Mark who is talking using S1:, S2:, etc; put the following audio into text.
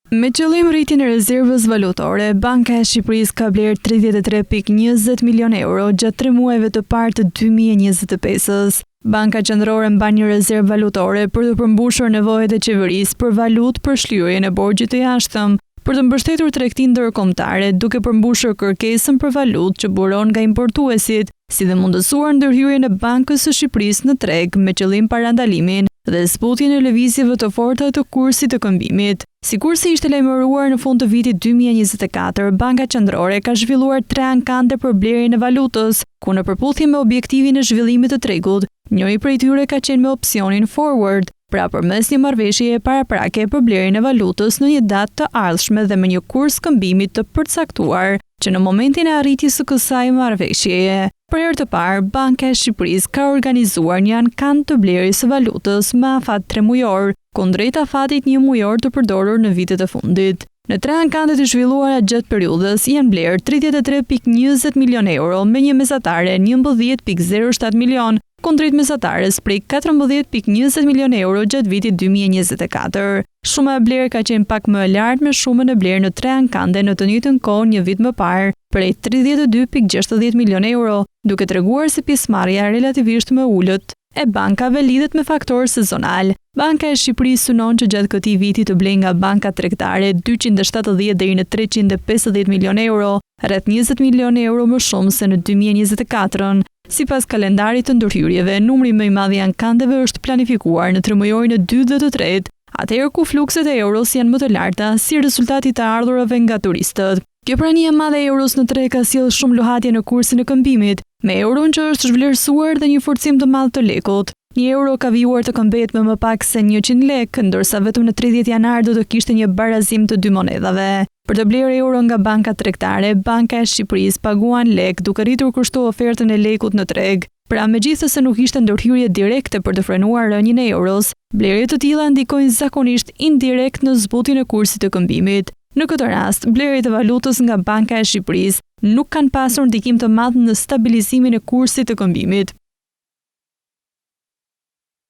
S1: Me qëllim rritjen e rezervës valutore, Banka e Shqipërisë ka blerë 33.20 milion euro gjatë 3 muajve të parë të 2025-s. Banka Qendrore mban një rezervë valutore për të përmbushur nevojat e qeverisë për valutë për shlyrjen e borxhit të jashtëm, për të mbështetur tregtinë ndërkombëtare duke përmbushur kërkesën për valutë që buron nga importuesit, si dhe mundësuar ndërhyrjen e Bankës së Shqipërisë në treg me qëllim parandalimin dhe zbutjen e lëvizjeve të forta të kursit të këmbimit. Sikur si ishte lajmëruar në fund të vitit 2024, Banka Qendrore ka zhvilluar 3 ankande për blerjen e valutës, ku në përputhje me objektivin e zhvillimit të tregut, njëri prej tyre ka qenë me opsionin forward, pra përmes një marrëveshjeje paraprake për blerjen e valutës në një datë të ardhshme dhe me një kurs këmbimit të përcaktuar, që në momentin e arritjes së kësaj marrëveshjeje, për herë të parë, Banka e Shqipërisë ka organizuar një ankand të blerjes së valutës me afat 3 mujor, kundrejt afatit 1 mujor të përdorur në vitet e fundit. Në 3 ankandet e zhvilluara gjatë periudhës janë blerë 33.20 milion euro me një mesatare 11.07 milion, kundrejt mesatares prej 14.20 milion euro gjatë vitit 2024. Shuma e blerë ka qenë pak më e lartë me shumën e blerë në 3 ankande në të njëjtën kohë një vit më parë, prej 32.60 milion euro, duke treguar se pjesëmarrja relativisht më ulët e bankave lidhet me faktor sezonal. Banka e Shqipërisë synon që gjatë këtij viti të blejë nga bankat tregtare 270 deri në 350 milion euro, rreth 20 milion euro më shumë se në 2024-ën. Sipas kalendarit të ndërhyrjeve, numri më i madh i ankandeve është planifikuar në tremujorin e 2 dhe të 3, atëherë ku flukset e euros janë më të larta si rezultati të ardhurave nga turistët. Kjo prania e madhe e euros në treg ka sjellë shumë lohatje në kursin e këmbimit, me euron që është zhvlerësuar dhe një forcim të madh të lekut. Një euro ka vijuar të këmbet me më pak se 100 lekë, ndërsa vetëm në 30 janar do të kishte një barazim të dy monedhave. Për të blerë euro nga bankat tregtare, Banka e Shqipërisë paguan lek duke rritur kushtu ofertën e lekut në treg. Pra megjithëse nuk ishte ndërhyrje direkte për të frenuar rënien e euros, blerje të tilla ndikojnë zakonisht indirekt në zbutjen e kursit të këmbimit. Në këtë rast, blerjet e valutës nga Banka e Shqipërisë nuk kanë pasur ndikim të madh në stabilizimin e kursit të këmbimit.